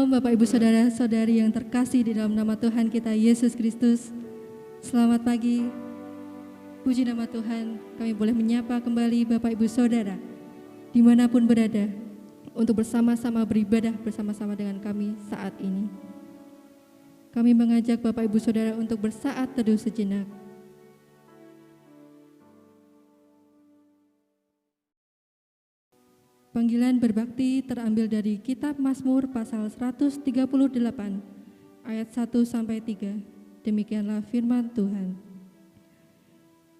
Shalom Bapak Ibu Saudara-saudari yang terkasih di dalam nama Tuhan kita Yesus Kristus. Selamat pagi. Puji nama Tuhan, kami boleh menyapa kembali Bapak Ibu Saudara dimanapun berada untuk bersama-sama beribadah bersama-sama dengan kami saat ini. Kami mengajak Bapak Ibu Saudara untuk bersaat teduh sejenak. Panggilan berbakti terambil dari Kitab Mazmur pasal 138 ayat 1-3. Demikianlah firman Tuhan.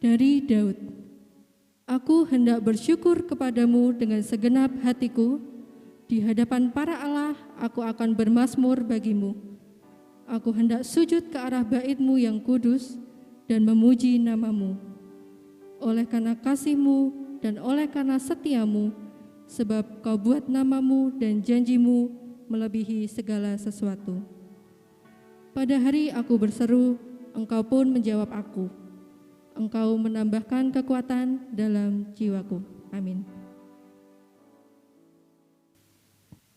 Dari Daud, aku hendak bersyukur kepadamu dengan segenap hatiku, di hadapan para Allah aku akan bermazmur bagimu. Aku hendak sujud ke arah bait-Mu yang kudus dan memuji nama-Mu. Oleh karena kasih-Mu dan oleh karena setia-Mu, sebab Kau buat nama-Mu dan janji-Mu melebihi segala sesuatu. Pada hari aku berseru, Engkau pun menjawab aku. Engkau menambahkan kekuatan dalam jiwaku. Amin.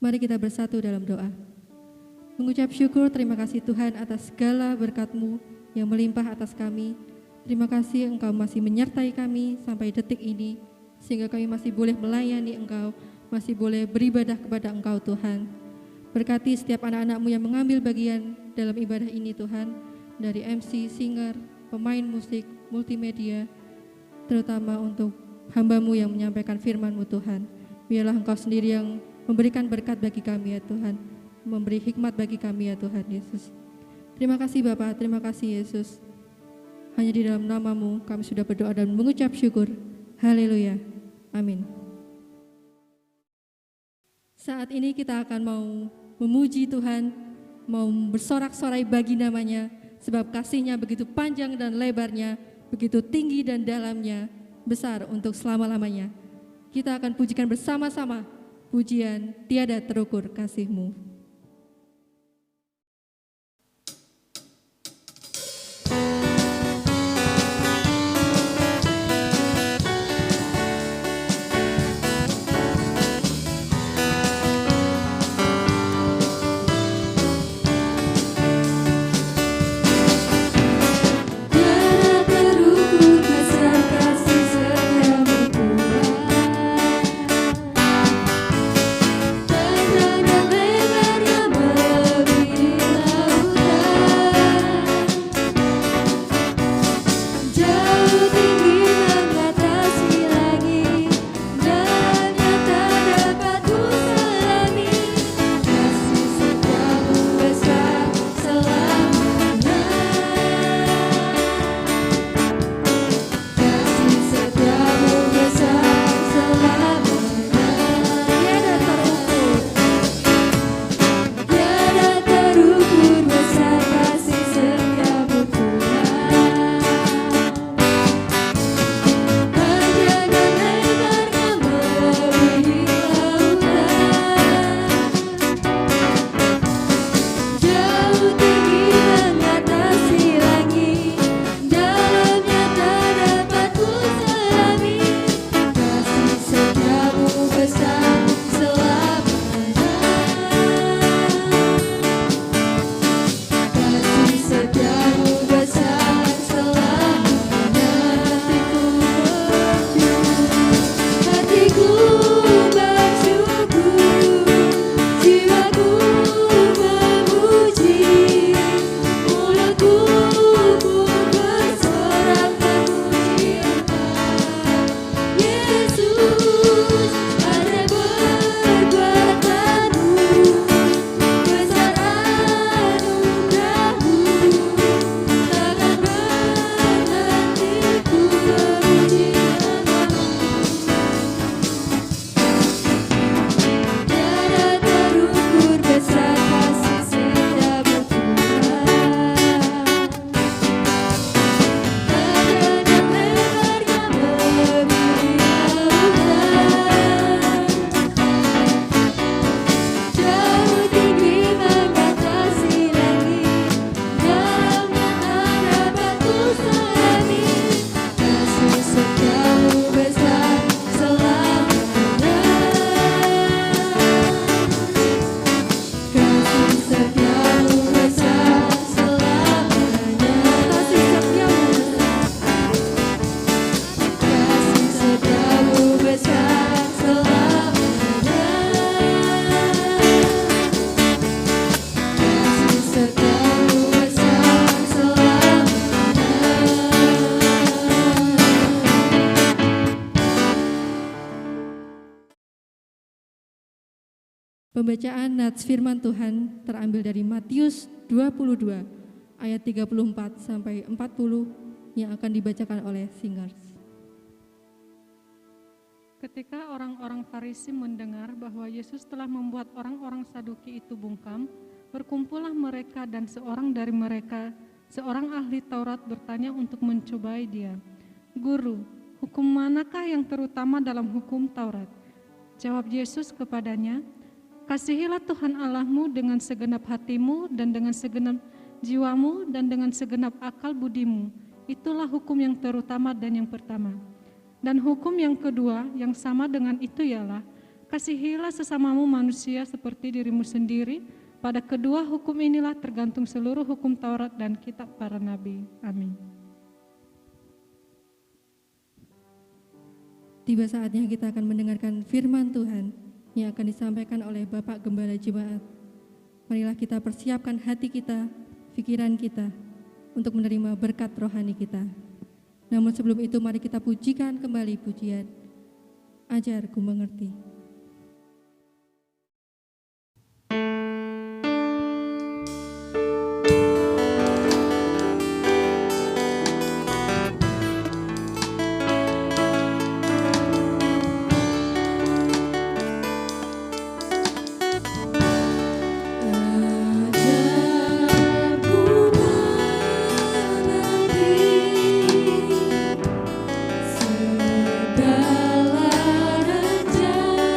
Mari kita bersatu dalam doa. Mengucap syukur, terima kasih Tuhan atas segala berkat-Mu yang melimpah atas kami. Terima kasih Engkau masih menyertai kami sampai detik ini, sehingga kami masih boleh melayani Engkau, masih boleh beribadah kepada Engkau Tuhan. Berkati setiap anak-anak-Mu yang mengambil bagian dalam ibadah ini Tuhan, dari MC, singer, pemain musik, multimedia, terutama untuk hamba-Mu yang menyampaikan firman-Mu Tuhan. Biarlah Engkau sendiri yang memberikan berkat bagi kami ya Tuhan, memberi hikmat bagi kami ya Tuhan Yesus. Terima kasih Bapa, terima kasih Yesus. Hanya di dalam nama-Mu kami sudah berdoa dan mengucap syukur. Haleluya. Amin. Saat ini kita akan mau memuji Tuhan, mau bersorak-sorai bagi nama-Nya, sebab kasih-Nya begitu panjang dan lebarnya, begitu tinggi dan dalamnya, besar untuk selama-lamanya. Kita akan pujikan bersama-sama pujian tiada terukur kasih-Mu. Terhadap lebar Pembacaan nats firman Tuhan terambil dari Matius 22 ayat 34 sampai 40 yang akan dibacakan oleh singers. Ketika orang-orang Farisi mendengar bahwa Yesus telah membuat orang-orang Saduki itu bungkam, berkumpullah mereka dan seorang dari mereka, seorang ahli Taurat bertanya untuk mencobai dia, "Guru, hukum manakah yang terutama dalam hukum Taurat?" Jawab Yesus kepadanya, "Kasihilah Tuhan Allahmu dengan segenap hatimu dan dengan segenap jiwamu dan dengan segenap akal budimu. Itulah hukum yang terutama dan yang pertama. Dan hukum yang kedua yang sama dengan itu ialah, kasihilah sesamamu manusia seperti dirimu sendiri. Pada kedua hukum inilah tergantung seluruh hukum Taurat dan kitab para nabi." Amin. Tiba saatnya kita akan mendengarkan firman Tuhan yang akan disampaikan oleh Bapak Gembala Jemaat. Marilah kita persiapkan hati kita, pikiran kita untuk menerima berkat rohani kita. Namun sebelum itu mari kita pujikan kembali pujian Ajarku Mengerti. Segala rencana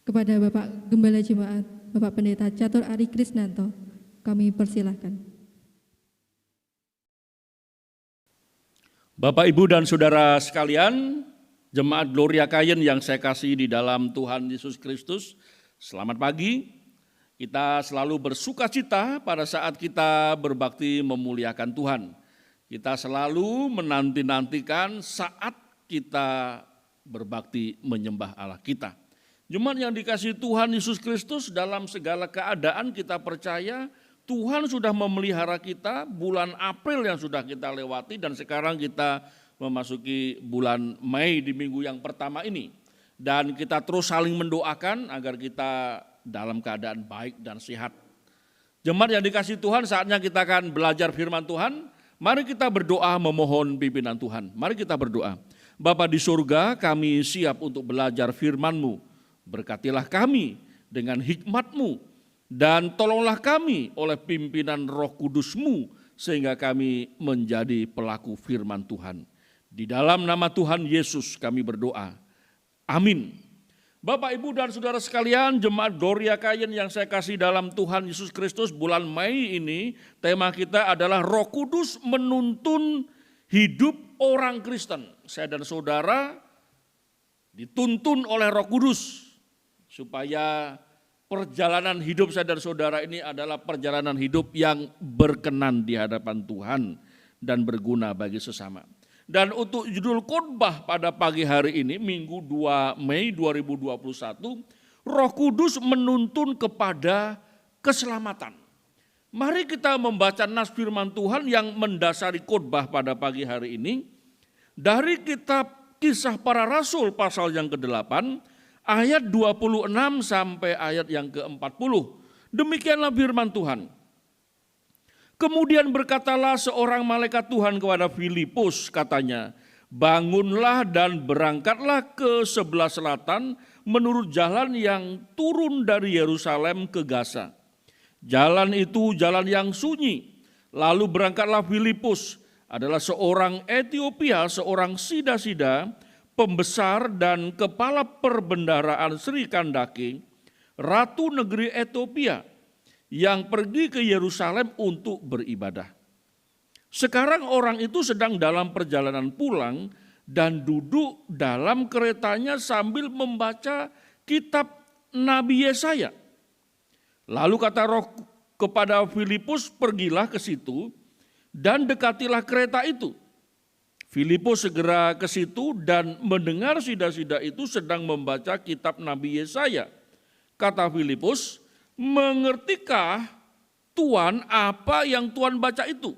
Kepada Bapak Gembala Jemaat, Bapak Pendeta Catur Ari Krisnanto, kami persilahkan. Bapak, Ibu, dan Saudara sekalian, Jemaat Gloria Kayen yang saya kasih di dalam Tuhan Yesus Kristus, selamat pagi. Kita selalu bersuka cita pada saat kita berbakti memuliakan Tuhan. Kita selalu menanti-nantikan saat kita berbakti menyembah Allah kita. Jemaat yang dikasihi Tuhan Yesus Kristus, dalam segala keadaan kita percaya Tuhan sudah memelihara kita. Bulan April yang sudah kita lewati dan sekarang kita memasuki bulan Mei di minggu yang pertama ini. Dan kita terus saling mendoakan agar kita dalam keadaan baik dan sehat. Jemaat yang dikasihi Tuhan, saatnya kita akan belajar firman Tuhan. Mari kita berdoa memohon pimpinan Tuhan. Mari kita berdoa. Bapa di surga, kami siap untuk belajar firman-Mu. Berkatilah kami dengan hikmat-Mu dan tolonglah kami oleh pimpinan Roh Kudus-Mu sehingga kami menjadi pelaku firman Tuhan. Di dalam nama Tuhan Yesus kami berdoa. Amin. Bapak, Ibu, dan Saudara sekalian, Jemaat Gloria Kayen yang saya kasih dalam Tuhan Yesus Kristus, bulan Mei ini tema kita adalah Roh Kudus menuntun hidup orang Kristen. Saya dan saudara dituntun oleh Roh Kudus supaya perjalanan hidup saya dan saudara ini adalah perjalanan hidup yang berkenan di hadapan Tuhan dan berguna bagi sesama. Dan untuk judul khotbah pada pagi hari ini, Minggu 2 Mei 2021, Roh Kudus menuntun kepada keselamatan. Mari kita membaca nas firman Tuhan yang mendasari khotbah pada pagi hari ini dari kitab Kisah Para Rasul pasal yang ke-8, ayat 26 sampai ayat yang ke-40. Demikianlah firman Tuhan. Kemudian berkatalah seorang malaikat Tuhan kepada Filipus, katanya, bangunlah dan berangkatlah ke sebelah selatan menurut jalan yang turun dari Yerusalem ke Gaza. Jalan itu jalan yang sunyi. Lalu berangkatlah Filipus, adalah seorang Etiopia, seorang sida-sida, pembesar dan kepala perbendaharaan Sri Kandake, ratu negeri Etiopia, yang pergi ke Yerusalem untuk beribadah. Sekarang orang itu sedang dalam perjalanan pulang dan duduk dalam keretanya sambil membaca kitab Nabi Yesaya. Lalu kata Roh kepada Filipus, pergilah ke situ dan dekatilah kereta itu. Filipus segera ke situ dan mendengar sida-sida itu sedang membaca kitab Nabi Yesaya. Kata Filipus, mengertikah Tuan apa yang Tuan baca itu?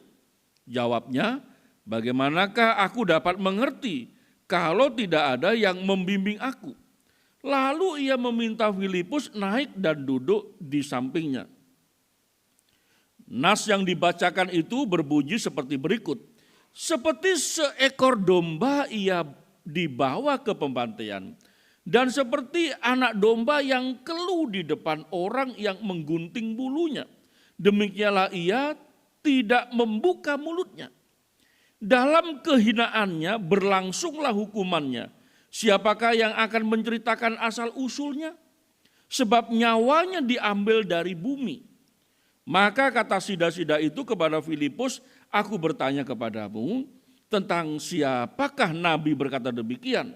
Jawabnya, bagaimanakah aku dapat mengerti kalau tidak ada yang membimbing aku? Lalu ia meminta Filipus naik dan duduk di sampingnya. Nas yang dibacakan itu berbunyi seperti berikut. Seperti seekor domba ia dibawa ke pembantaian, dan seperti anak domba yang keluh di depan orang yang menggunting bulunya, demikianlah ia tidak membuka mulutnya. Dalam kehinaannya berlangsunglah hukumannya. Siapakah yang akan menceritakan asal usulnya? Sebab nyawanya diambil dari bumi. Maka kata sida-sida itu kepada Filipus, aku bertanya kepadamu tentang siapakah Nabi berkata demikian?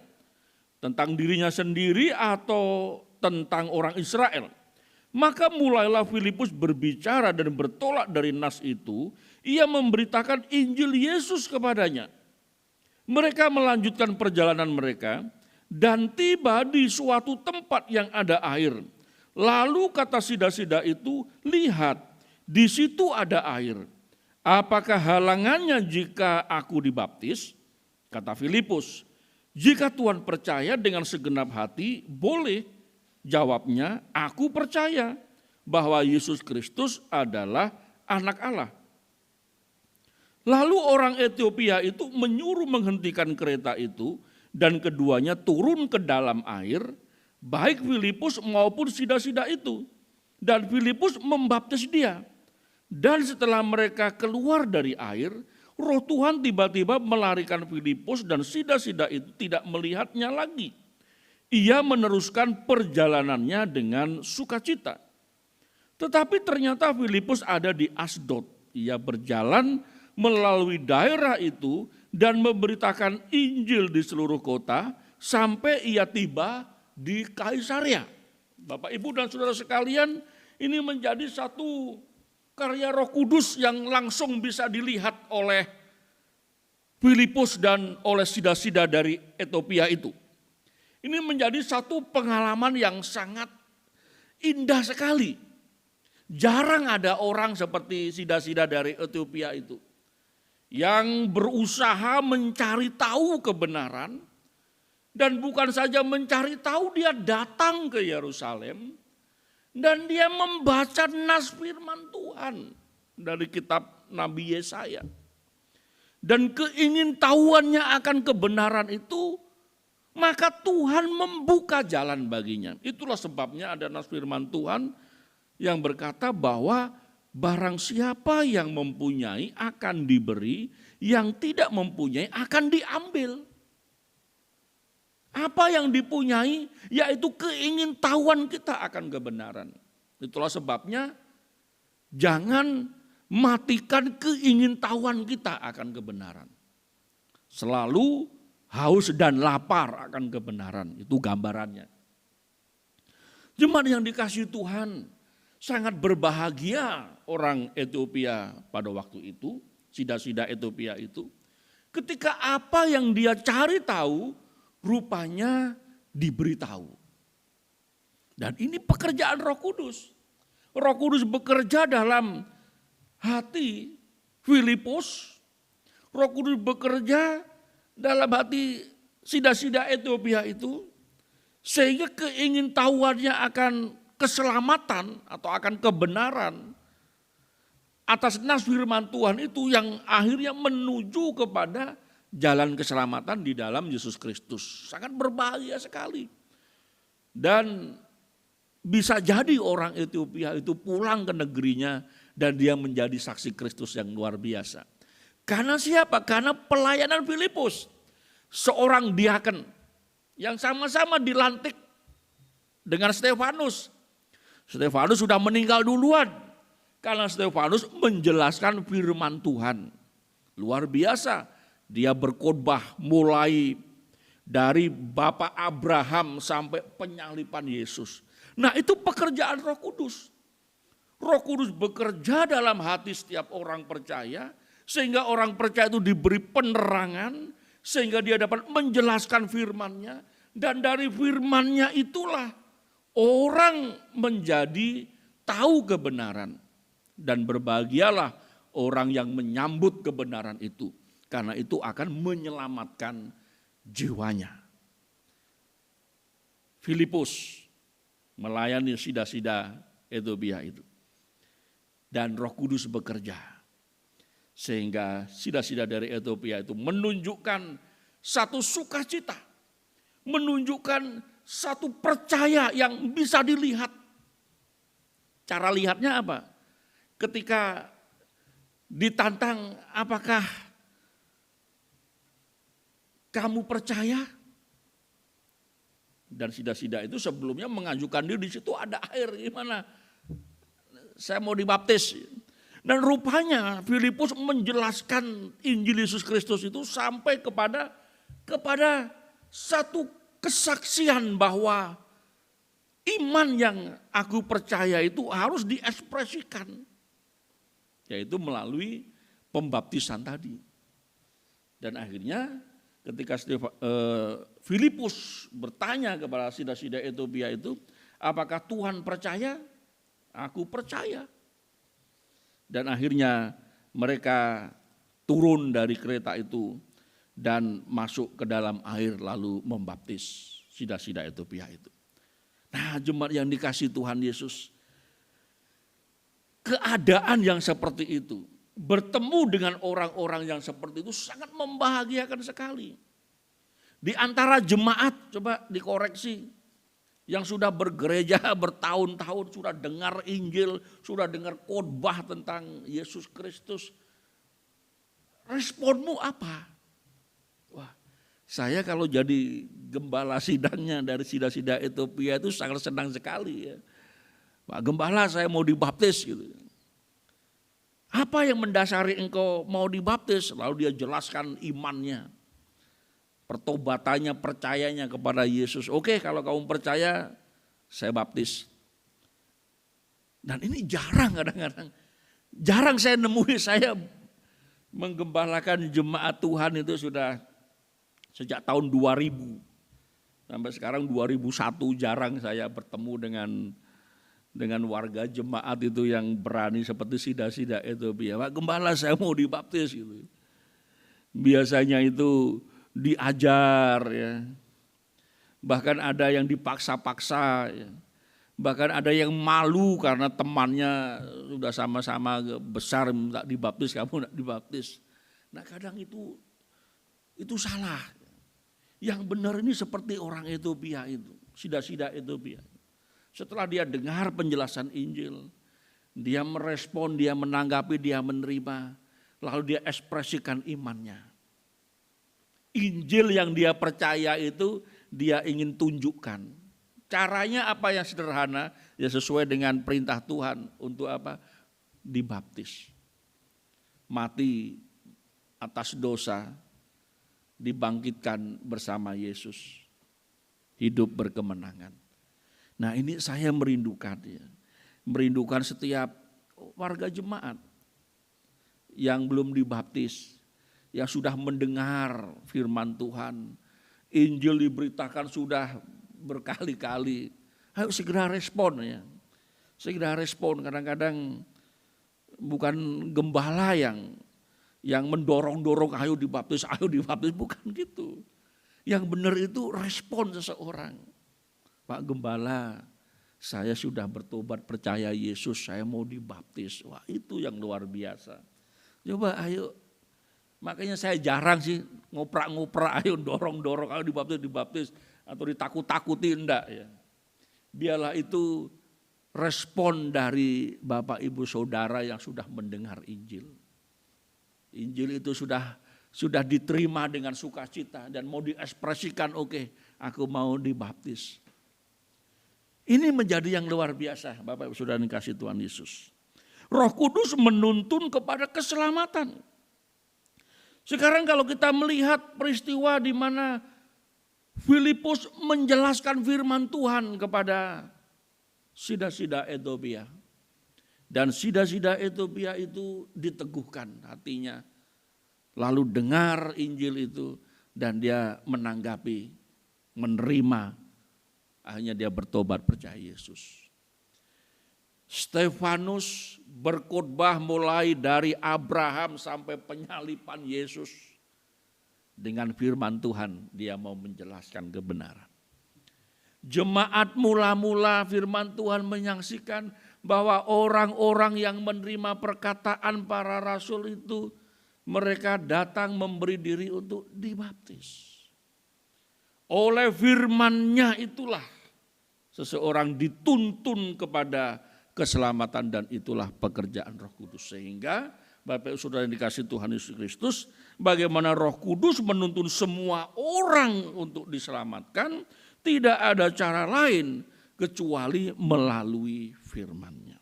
Tentang dirinya sendiri atau tentang orang Israel? Maka mulailah Filipus berbicara dan bertolak dari nas itu, ia memberitakan Injil Yesus kepadanya. Mereka melanjutkan perjalanan mereka dan tiba di suatu tempat yang ada air. Lalu kata sida-sida itu, lihat, di situ ada air. Apakah halangannya jika aku dibaptis? Kata Filipus, jika Tuhan percaya dengan segenap hati, boleh. Jawabnya, aku percaya bahwa Yesus Kristus adalah anak Allah. Lalu orang Etiopia itu menyuruh menghentikan kereta itu dan keduanya turun ke dalam air, baik Filipus maupun sida-sida itu. Dan Filipus membaptis dia. Dan setelah mereka keluar dari air, Roh Tuhan tiba-tiba melarikan Filipus dan sida-sida itu tidak melihatnya lagi. ia meneruskan perjalanannya dengan sukacita. Tetapi ternyata Filipus ada di Asdod. Ia berjalan melalui daerah itu dan memberitakan Injil di seluruh kota sampai ia tiba di Kaisarea. Bapak, Ibu dan Saudara sekalian, ini menjadi satu karya Roh Kudus yang langsung bisa dilihat oleh Filipus dan oleh sida-sida dari Etiopia itu. Ini menjadi satu pengalaman yang sangat indah sekali. Jarang ada orang seperti sida-sida dari Etiopia itu yang berusaha mencari tahu kebenaran, dan bukan saja mencari tahu, dia datang ke Yerusalem dan dia membaca nas firman Tuhan dari kitab Nabi Yesaya. Dan keingintahuannya akan kebenaran itu, maka Tuhan membuka jalan baginya. Itulah sebabnya ada nas firman Tuhan yang berkata bahwa barang siapa yang mempunyai akan diberi, yang tidak mempunyai akan diambil. Apa yang dipunyai? Yaitu keingintahuan kita akan kebenaran. Itulah sebabnya jangan matikan keingintahuan kita akan kebenaran. Selalu haus dan lapar akan kebenaran, itu gambarannya. Jemaat yang dikasihi Tuhan, sangat berbahagia orang Etiopia pada waktu itu, sida-sida Etiopia itu, ketika apa yang dia cari tahu, rupanya diberitahu. Dan ini pekerjaan Roh Kudus. Roh Kudus bekerja dalam hati Filipus, Roh Kudus bekerja dalam hati sida-sida Etiopia itu, sehingga keingintahuannya akan keselamatan atau akan kebenaran atas nas firman Tuhan itu yang akhirnya menuju kepada jalan keselamatan di dalam Yesus Kristus. Sangat berbahagia sekali. Dan bisa jadi orang Etiopia itu pulang ke negerinya dan dia menjadi saksi Kristus yang luar biasa. Karena siapa? Karena pelayanan Filipus. Seorang diaken yang sama-sama dilantik dengan Stefanus. Stefanus sudah meninggal duluan karena Stefanus menjelaskan firman Tuhan. Luar biasa, dia berkhotbah mulai dari Bapak Abraham sampai penyalipan Yesus. Nah, itu pekerjaan Roh Kudus. Roh Kudus bekerja dalam hati setiap orang percaya, sehingga orang percaya itu diberi penerangan, sehingga dia dapat menjelaskan firman-Nya, dan dari firman-Nya itulah orang menjadi tahu kebenaran. Dan berbahagialah orang yang menyambut kebenaran itu, karena itu akan menyelamatkan jiwanya. Filipus melayani sida-sida Etiopia itu. Dan Roh Kudus bekerja. Sehingga sida-sida dari Etiopia itu menunjukkan satu sukacita. Menunjukkan satu percaya yang bisa dilihat. Cara lihatnya apa? Ketika ditantang, apakah kamu percaya? Dan sida-sida itu sebelumnya mengajukan diri, di situ ada air, gimana? Saya mau dibaptis. Dan rupanya Filipus menjelaskan Injil Yesus Kristus itu sampai kepada satu kesaksian bahwa iman yang aku percaya itu harus diekspresikan. Yaitu melalui pembaptisan tadi. Dan akhirnya ketika Filipus bertanya kepada sida-sida Etiopia itu, apakah Tuhan percaya? Aku percaya. Dan akhirnya mereka turun dari kereta itu dan masuk ke dalam air lalu membaptis sida-sida Etiopia itu. Nah, jemaat yang dikasihi Tuhan Yesus, keadaan yang seperti itu, bertemu dengan orang-orang yang seperti itu sangat membahagiakan sekali. Di antara jemaat, coba dikoreksi, yang sudah bergereja bertahun-tahun, sudah dengar Injil, sudah dengar khotbah tentang Yesus Kristus, responmu apa? Wah, Saya kalau jadi gembala sidangnya dari sida-sida Ethiopia itu sangat senang sekali ya. Pak Gembala, saya mau dibaptis gitu. Apa yang mendasari engkau mau dibaptis? Lalu dia jelaskan imannya, pertobatannya, percayanya kepada Yesus. Oke, kalau kamu percaya, saya baptis. Dan ini jarang kadang-kadang. Jarang saya nemui, saya menggembalakan jemaat Tuhan itu sudah sejak tahun 2000. Sampai sekarang 2001 jarang saya bertemu dengan warga jemaat itu yang berani seperti sida-sida Ethiopia. Pak Gembala, saya mau dibaptis gitu. Biasanya itu diajar ya. Bahkan ada yang dipaksa-paksa ya. Bahkan ada yang malu karena temannya sudah sama-sama besar minta dibaptis, kamu tidak dibaptis. Nah kadang itu salah. Yang benar ini seperti orang Ethiopia itu, sida-sida Ethiopia. Setelah dia dengar penjelasan Injil, dia merespon, dia menanggapi, dia menerima, lalu dia ekspresikan imannya. Injil yang dia percaya itu dia ingin tunjukkan. Caranya apa yang sederhana, ya sesuai dengan perintah Tuhan untuk apa? Dibaptis. Mati atas dosa, dibangkitkan bersama Yesus. Hidup berkemenangan. Nah ini saya merindukan ya. Merindukan setiap warga jemaat yang belum dibaptis, yang sudah mendengar firman Tuhan, Injil diberitakan sudah berkali-kali. Ayo segera respon ya. Segera respon. Kadang-kadang bukan gembala yang mendorong-dorong ayo dibaptis, bukan gitu. Yang benar itu respon seseorang. Pak Gembala, saya sudah bertobat percaya Yesus, saya mau dibaptis. Wah itu yang luar biasa. Coba ayo, makanya saya jarang sih ngoprak-ngoprak, ayo dorong-dorong, ayo dibaptis. Atau ditakut-takuti, enggak ya. Biarlah itu respon dari Bapak Ibu Saudara yang sudah mendengar Injil. Injil itu sudah diterima dengan sukacita dan mau diekspresikan, oke, aku mau dibaptis. Ini menjadi yang luar biasa, Bapak Ibu Saudara dikasih Tuhan Yesus. Roh Kudus menuntun kepada keselamatan. Sekarang kalau kita melihat peristiwa di mana Filipus menjelaskan firman Tuhan kepada sida-sida Ethiopia. Dan sida-sida Ethiopia itu diteguhkan hatinya. Lalu dengar Injil itu dan dia menanggapi, menerima. Akhirnya dia bertobat percaya Yesus. Stefanus berkhotbah mulai dari Abraham sampai penyalipan Yesus. Dengan firman Tuhan dia mau menjelaskan kebenaran. Jemaat mula-mula firman Tuhan menyaksikan bahwa orang-orang yang menerima perkataan para rasul itu mereka datang memberi diri untuk dibaptis. Oleh firman-Nya itulah seseorang dituntun kepada keselamatan dan itulah pekerjaan Roh Kudus. Sehingga Bapak Saudara yang dikasih Tuhan Yesus Kristus, bagaimana Roh Kudus menuntun semua orang untuk diselamatkan, tidak ada cara lain kecuali melalui firman-Nya.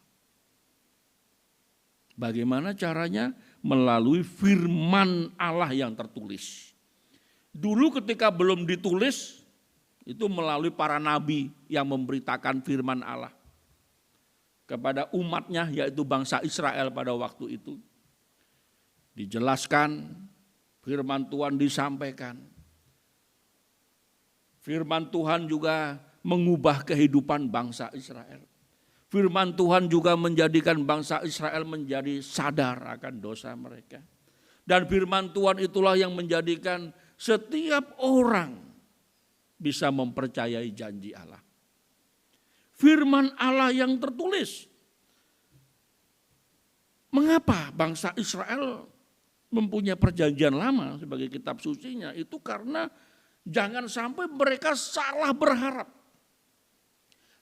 Bagaimana caranya? Melalui firman Allah yang tertulis. Dulu ketika belum ditulis, itu melalui para nabi yang memberitakan firman Allah kepada umatnya, yaitu bangsa Israel pada waktu itu. Dijelaskan, firman Tuhan disampaikan. Firman Tuhan juga mengubah kehidupan bangsa Israel. Firman Tuhan juga menjadikan bangsa Israel menjadi sadar akan dosa mereka. Dan firman Tuhan itulah yang menjadikan setiap orang bisa mempercayai janji Allah. Firman Allah yang tertulis. Mengapa bangsa Israel mempunyai perjanjian lama sebagai kitab sucinya? Itu karena jangan sampai mereka salah berharap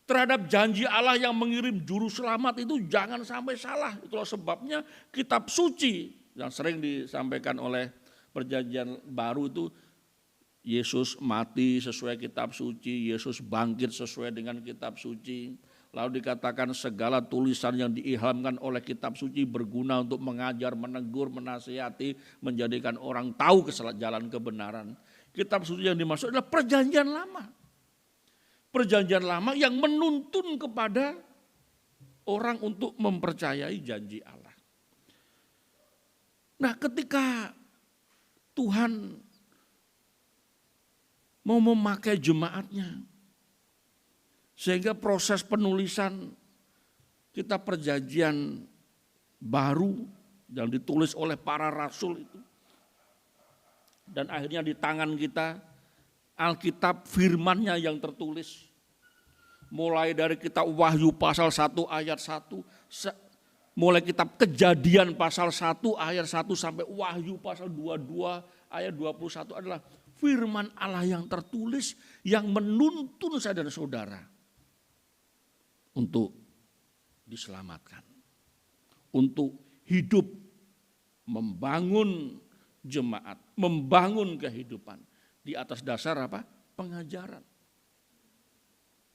terhadap janji Allah yang mengirim juru selamat itu, jangan sampai salah. Itulah sebabnya kitab suci yang sering disampaikan oleh perjanjian baru itu Yesus mati sesuai kitab suci, Yesus bangkit sesuai dengan kitab suci. Lalu dikatakan segala tulisan yang diilhamkan oleh kitab suci berguna untuk mengajar, menegur, menasihati, menjadikan orang tahu jalan kebenaran. Kitab suci yang dimaksud adalah perjanjian lama. Perjanjian lama yang menuntun kepada orang untuk mempercayai janji Allah. Nah, ketika Tuhan mau memakai jemaatnya, sehingga proses penulisan kitab perjanjian baru yang ditulis oleh para rasul itu, dan akhirnya di tangan kita Alkitab firman-Nya yang tertulis, mulai dari kitab Wahyu pasal 1 ayat 1, mulai kitab Kejadian pasal 1 ayat 1 sampai Wahyu pasal 22 ayat 21 adalah firman Allah yang tertulis yang menuntun saya dan saudara untuk diselamatkan, untuk hidup, membangun jemaat, membangun kehidupan di atas dasar apa? Pengajaran.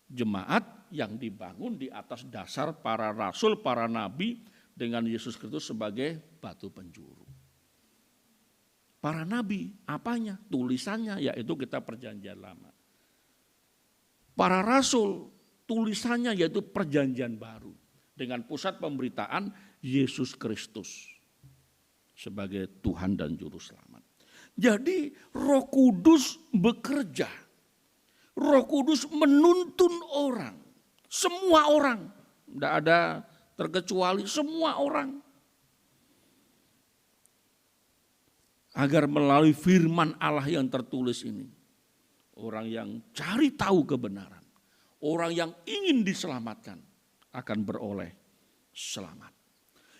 Jemaat yang dibangun di atas dasar para rasul, para nabi dengan Yesus Kristus sebagai batu penjuru. Para nabi, apanya? Tulisannya, yaitu kitab perjanjian lama. Para rasul, tulisannya yaitu perjanjian baru. Dengan pusat pemberitaan Yesus Kristus sebagai Tuhan dan Juru Selamat. Jadi Roh Kudus bekerja. Roh Kudus menuntun orang. Semua orang. Tidak ada terkecuali, semua orang. Agar melalui firman Allah yang tertulis ini, orang yang cari tahu kebenaran, orang yang ingin diselamatkan akan beroleh selamat.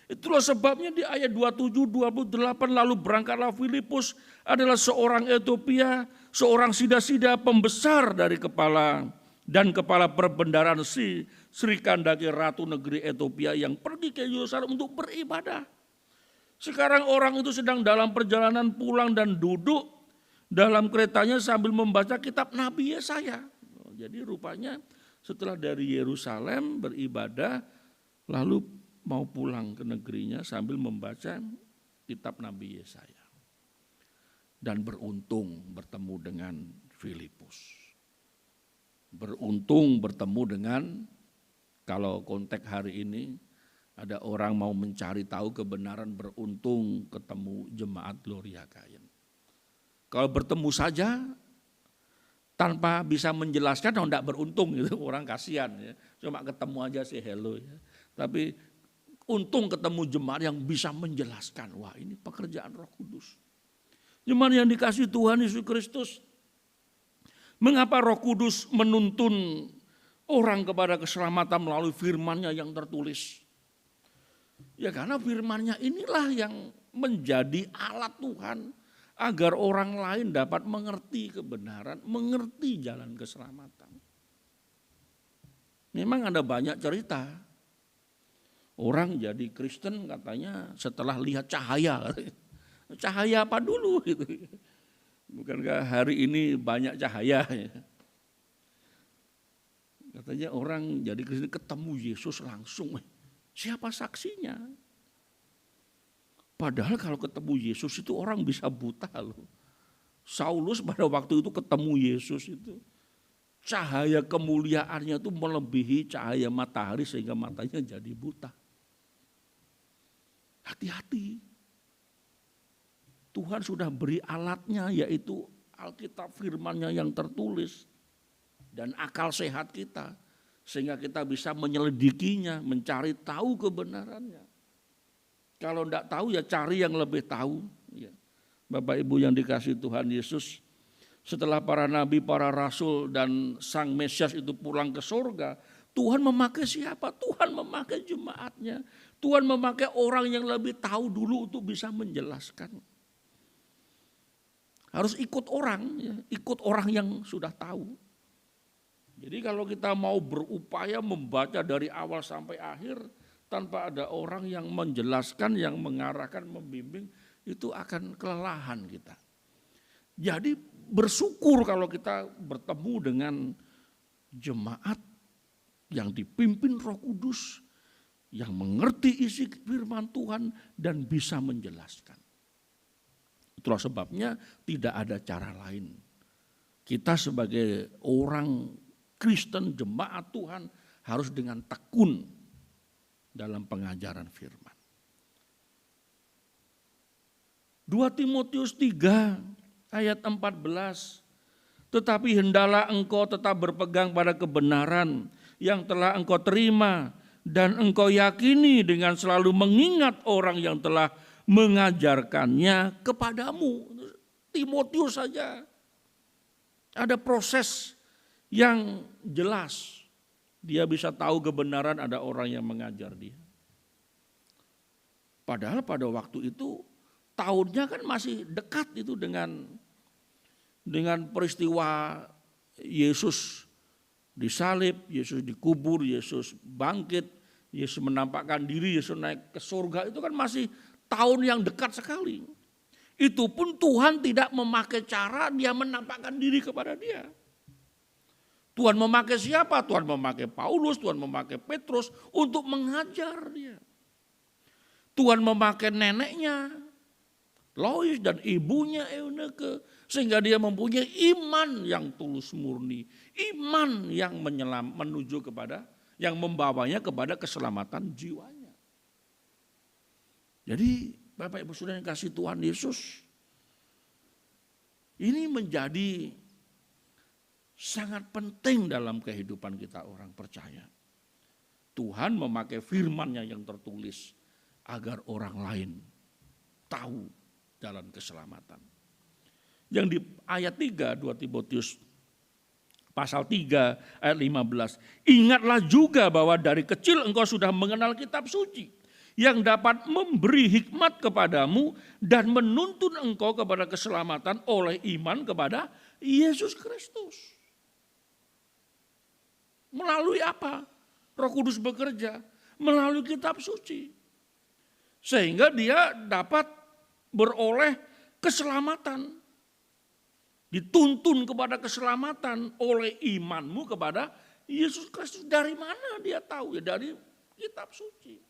Itulah sebabnya di ayat 27-28 lalu berangkatlah Filipus adalah seorang Etiopia, seorang sida-sida pembesar dari kepala perbendaharaan Sri Kandake Ratu negeri Etiopia yang pergi ke Yerusalem untuk beribadah. Sekarang orang itu sedang dalam perjalanan pulang dan duduk dalam keretanya sambil membaca kitab Nabi Yesaya. Jadi rupanya setelah dari Yerusalem beribadah lalu mau pulang ke negerinya sambil membaca kitab Nabi Yesaya. Dan beruntung bertemu dengan Filipus. Beruntung bertemu dengan, kalau konteks hari ini, ada orang mau mencari tahu kebenaran, beruntung ketemu jemaat Gloria Kayen. Kalau bertemu saja tanpa bisa menjelaskan, tidak beruntung gitu, orang kasihan ya. Cuma ketemu aja sih hello ya. Tapi untung ketemu jemaat yang bisa menjelaskan. Wah, ini pekerjaan Roh Kudus. Jemaat yang dikasihi Tuhan Yesus Kristus. Mengapa Roh Kudus menuntun orang kepada keselamatan melalui firman-Nya yang tertulis? Ya karena firman-Nya inilah yang menjadi alat Tuhan agar orang lain dapat mengerti kebenaran, mengerti jalan keselamatan. Memang ada banyak cerita. Orang jadi Kristen katanya setelah lihat cahaya. Cahaya apa dulu gitu. Bukankah hari ini banyak cahaya? Katanya orang jadi Kristen ketemu Yesus langsung. Siapa saksinya? Padahal kalau ketemu Yesus itu orang bisa buta loh. Saulus pada waktu itu ketemu Yesus itu. Cahaya kemuliaannya itu melebihi cahaya matahari sehingga matanya jadi buta. Hati-hati. Tuhan sudah beri alatnya yaitu Alkitab firman-Nya yang tertulis. Dan akal sehat kita. Sehingga kita bisa menyelidikinya, mencari tahu kebenarannya. Kalau tidak tahu ya cari yang lebih tahu. Ya. Bapak Ibu yang dikasihi Tuhan Yesus, setelah para nabi, para rasul dan sang Mesias itu pulang ke surga, Tuhan memakai siapa? Tuhan memakai jemaatnya. Tuhan memakai orang yang lebih tahu dulu untuk bisa menjelaskan. Harus ikut orang, ya. Ikut orang yang sudah tahu. Jadi kalau kita mau berupaya membaca dari awal sampai akhir tanpa ada orang yang menjelaskan, yang mengarahkan, membimbing, itu akan kelelahan kita. Jadi bersyukur kalau kita bertemu dengan jemaat yang dipimpin Roh Kudus, yang mengerti isi firman Tuhan dan bisa menjelaskan. Itulah sebabnya tidak ada cara lain. Kita sebagai orang Kristen, jemaat Tuhan harus dengan tekun dalam pengajaran firman. 2 Timotius 3 ayat 14. Tetapi hendaklah engkau tetap berpegang pada kebenaran yang telah engkau terima dan engkau yakini dengan selalu mengingat orang yang telah mengajarkannya kepadamu. Timotius saja ada proses yang jelas. Dia bisa tahu kebenaran, ada orang yang mengajar dia. Padahal pada waktu itu tahunnya kan masih dekat itu dengan peristiwa Yesus disalib, Yesus dikubur, Yesus bangkit, Yesus menampakkan diri, Yesus naik ke surga. Itu kan masih tahun yang dekat sekali. Itu pun Tuhan tidak memakai cara dia menampakkan diri kepada dia. Tuhan memakai siapa? Tuhan memakai Paulus, Tuhan memakai Petrus untuk mengajar dia. Tuhan memakai neneknya Lois dan ibunya Eunike, sehingga dia mempunyai iman yang tulus murni, iman yang menuju kepada, yang membawanya kepada keselamatan jiwanya. Jadi Bapak Ibu Saudara yang kasih Tuhan Yesus, ini menjadi sangat penting dalam kehidupan kita orang percaya. Tuhan memakai firman-Nya yang tertulis agar orang lain tahu jalan keselamatan. Yang di ayat 3 2 Timotius pasal 3 ayat 15. Ingatlah juga bahwa dari kecil engkau sudah mengenal kitab suci yang dapat memberi hikmat kepadamu dan menuntun engkau kepada keselamatan oleh iman kepada Yesus Kristus. Melalui apa? Roh Kudus bekerja melalui kitab suci. Sehingga dia dapat beroleh keselamatan. Dituntun kepada keselamatan oleh imanmu kepada Yesus Kristus. Dari mana dia tahu? Ya dari kitab suci.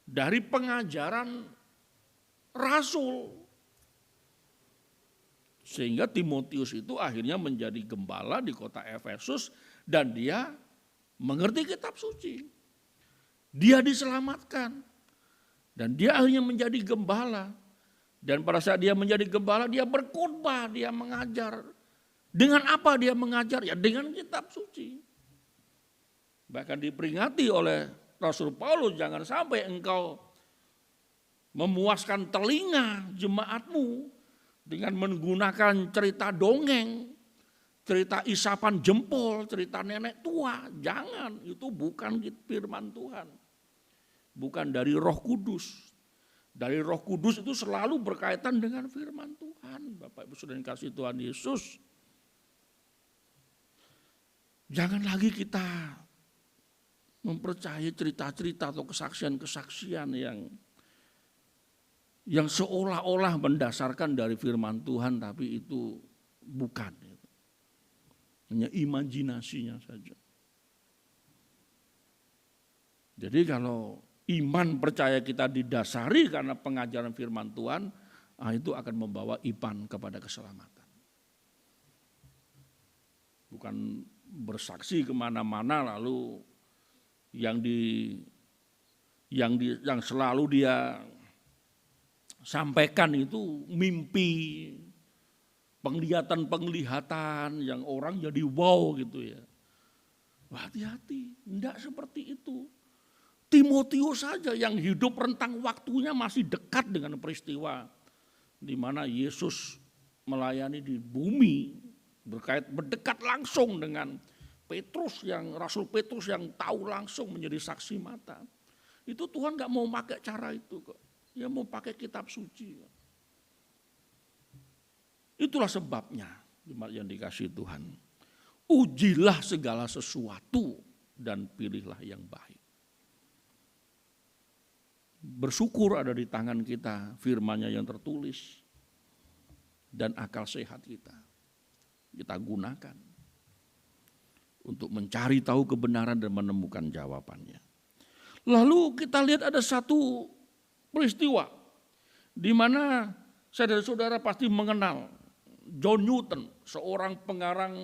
Dari pengajaran rasul. Sehingga Timotius itu akhirnya menjadi gembala di kota Efesus dan dia mengerti kitab suci. Dia diselamatkan. Dan dia akhirnya menjadi gembala. Dan pada saat dia menjadi gembala, dia berkhotbah, dia mengajar. Dengan apa dia mengajar? Ya dengan kitab suci. Bahkan diperingati oleh Rasul Paulus, jangan sampai engkau memuaskan telinga jemaatmu dengan menggunakan cerita dongeng, cerita isapan jempol, cerita nenek tua. Jangan, itu bukan firman Tuhan. Bukan dari Roh Kudus. Dari Roh Kudus itu selalu berkaitan dengan firman Tuhan. Bapak Ibu Saudara yang kasih Tuhan Yesus. Jangan lagi kita mempercayai cerita-cerita atau kesaksian-kesaksian yang seolah-olah mendasarkan dari firman Tuhan, tapi itu bukan. Hanya imajinasinya saja. Jadi kalau iman percaya kita didasari karena pengajaran firman Tuhan, itu akan membawa iman kepada keselamatan. Bukan bersaksi kemana-mana lalu yang selalu dia sampaikan itu mimpi, penglihatan-penglihatan yang orang jadi wow gitu ya. Hati-hati, tidak seperti itu. Timotius saja yang hidup rentang waktunya masih dekat dengan peristiwa di mana Yesus melayani di bumi, berdekat langsung dengan Petrus, Rasul Petrus yang tahu langsung menjadi saksi mata. Itu Tuhan gak mau pakai cara itu kok. Dia mau pakai kitab suci. Itulah sebabnya jemaat yang dikasihi Tuhan. Ujilah segala sesuatu dan pilihlah yang baik. Bersyukur ada di tangan kita firman-Nya yang tertulis. dan akal sehat kita. Kita gunakan untuk mencari tahu kebenaran dan menemukan jawabannya. Lalu kita lihat ada satu peristiwa di mana saudara-saudara pasti mengenal John Newton, seorang pengarang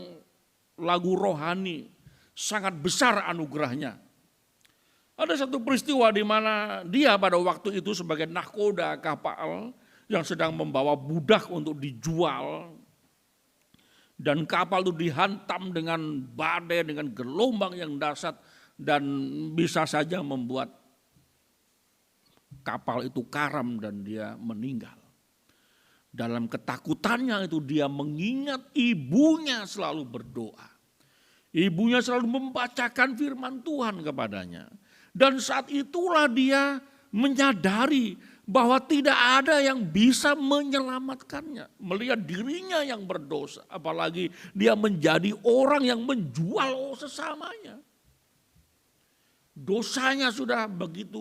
lagu rohani, sangat besar anugerahnya. Ada satu peristiwa di mana dia pada waktu itu sebagai nahkoda kapal yang sedang membawa budak untuk dijual, dan kapal itu dihantam dengan badai, dengan gelombang yang dahsyat, dan bisa saja membuat kapal itu karam dan dia meninggal. Dalam ketakutannya itu dia mengingat ibunya selalu berdoa. Ibunya selalu membacakan firman Tuhan kepadanya. Dan saat itulah dia menyadari bahwa tidak ada yang bisa menyelamatkannya. Melihat dirinya yang berdosa, apalagi dia menjadi orang yang menjual sesamanya. Dosanya sudah begitu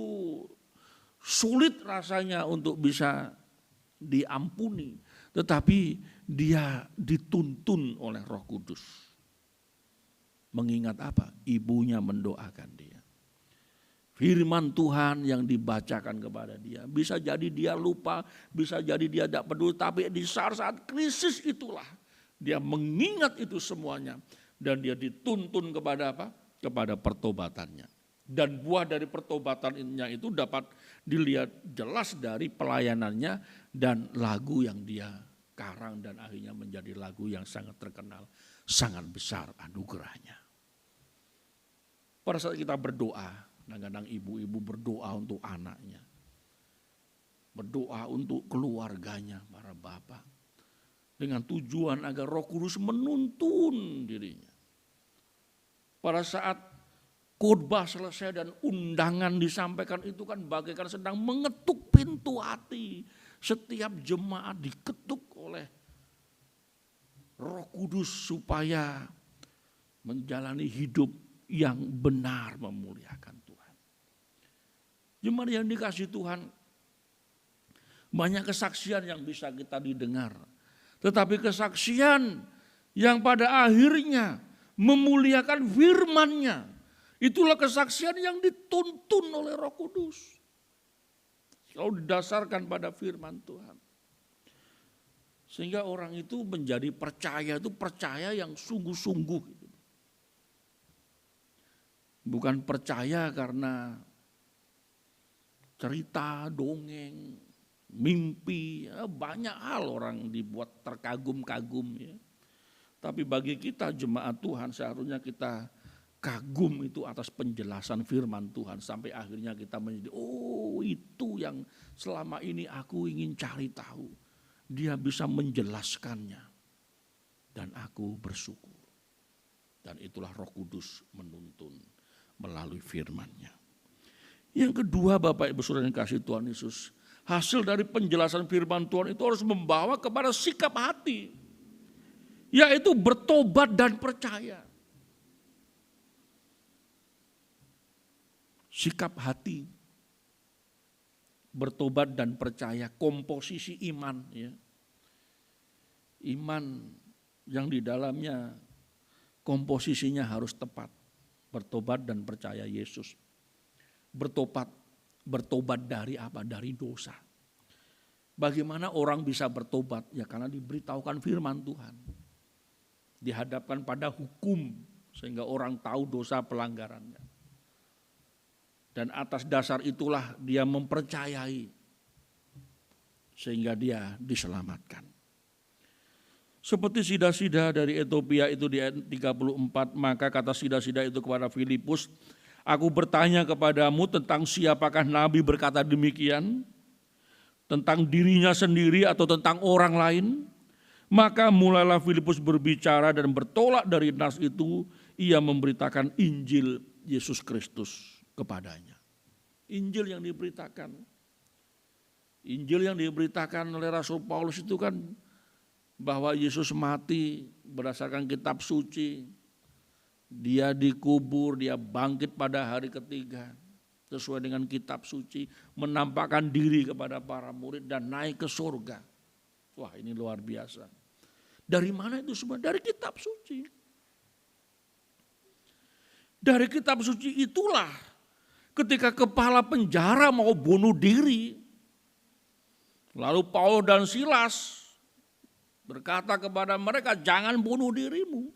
sulit rasanya untuk bisa diampuni. Tetapi dia dituntun oleh Roh Kudus. Mengingat apa? Ibunya mendoakan dia. Firman Tuhan yang dibacakan kepada dia. Bisa jadi dia lupa, bisa jadi dia tidak peduli. Tapi di saat-saat krisis itulah dia mengingat itu semuanya. Dan dia dituntun kepada apa? Kepada pertobatannya. Dan buah dari pertobatannya itu dapat dilihat jelas dari pelayanannya dan lagu yang dia karang. Dan akhirnya menjadi lagu yang sangat terkenal. Sangat besar anugerahnya. Pada saat kita berdoa, kadang-kadang ibu-ibu berdoa untuk anaknya. Berdoa untuk keluarganya, para bapak. Dengan tujuan agar Roh Kudus menuntun dirinya. Pada saat khotbah selesai dan undangan disampaikan itu kan bagaikan sedang mengetuk pintu hati. Setiap jemaat diketuk oleh Roh Kudus supaya menjalani hidup yang benar memuliakan Tuhan. Jemaat yang dikasih Tuhan, banyak kesaksian yang bisa kita didengar. Tetapi kesaksian yang pada akhirnya memuliakan firman-Nya, itulah kesaksian yang dituntun oleh Roh Kudus. Selalu didasarkan pada firman Tuhan. Sehingga orang itu menjadi percaya, itu percaya yang sungguh-sungguh. Bukan percaya karena cerita, dongeng, mimpi, banyak hal orang dibuat terkagum-kagum ya. Tapi bagi kita jemaat Tuhan seharusnya kita kagum itu atas penjelasan firman Tuhan. Sampai akhirnya kita menjadi, oh itu yang selama ini aku ingin cari tahu. Dia bisa menjelaskannya. Dan aku bersyukur. Dan itulah Roh Kudus menuntun melalui firman-Nya. Yang kedua Bapak Ibu Saudara yang kasih Tuhan Yesus, hasil dari penjelasan firman Tuhan itu harus membawa kepada sikap hati, yaitu bertobat dan percaya. Sikap hati, bertobat dan percaya, komposisi iman. Ya. Iman yang di dalamnya komposisinya harus tepat, bertobat dan percaya Yesus. Bertobat dari apa? Dari dosa. Bagaimana orang bisa bertobat? Ya karena diberitahukan firman Tuhan. Dihadapkan pada hukum sehingga orang tahu dosa pelanggarannya. Dan atas dasar itulah dia mempercayai sehingga dia diselamatkan. Seperti sida-sida dari Ethiopia itu di ayat 34, maka kata sida-sida itu kepada Filipus, aku bertanya kepadamu tentang siapakah Nabi berkata demikian, tentang dirinya sendiri atau tentang orang lain. Maka mulailah Filipus berbicara dan bertolak dari nas itu, ia memberitakan Injil Yesus Kristus kepadanya. Injil yang diberitakan. Injil yang diberitakan oleh Rasul Paulus itu kan bahwa Yesus mati berdasarkan kitab suci. Dia dikubur, dia bangkit pada hari ketiga sesuai dengan kitab suci, menampakkan diri kepada para murid dan naik ke surga. Wah, ini luar biasa. Dari mana itu semua? Dari kitab suci. Dari kitab suci itulah ketika kepala penjara mau bunuh diri, lalu Paulus dan Silas berkata kepada mereka, jangan bunuh dirimu.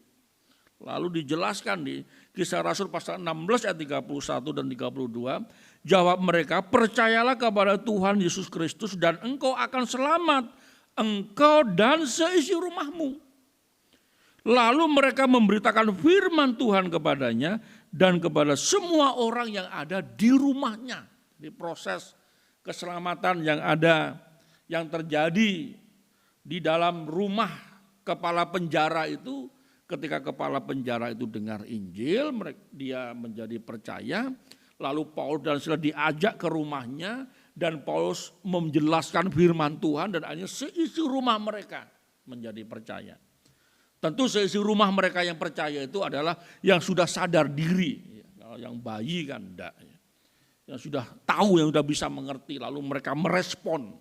Lalu dijelaskan di Kisah Rasul pasal 16 ayat 31 dan 32, jawab mereka, percayalah kepada Tuhan Yesus Kristus dan engkau akan selamat, engkau dan seisi rumahmu. Lalu mereka memberitakan firman Tuhan kepadanya dan kepada semua orang yang ada di rumahnya. Di proses keselamatan yang terjadi di dalam rumah kepala penjara itu, ketika kepala penjara itu dengar Injil, dia menjadi percaya. Lalu Paulus dan Silas diajak ke rumahnya dan Paulus menjelaskan firman Tuhan dan akhirnya seisi rumah mereka menjadi percaya. Tentu seisi rumah mereka yang percaya itu adalah yang sudah sadar diri. Kalau yang bayi kan enggak. Yang sudah tahu, yang sudah bisa mengerti, lalu mereka merespon.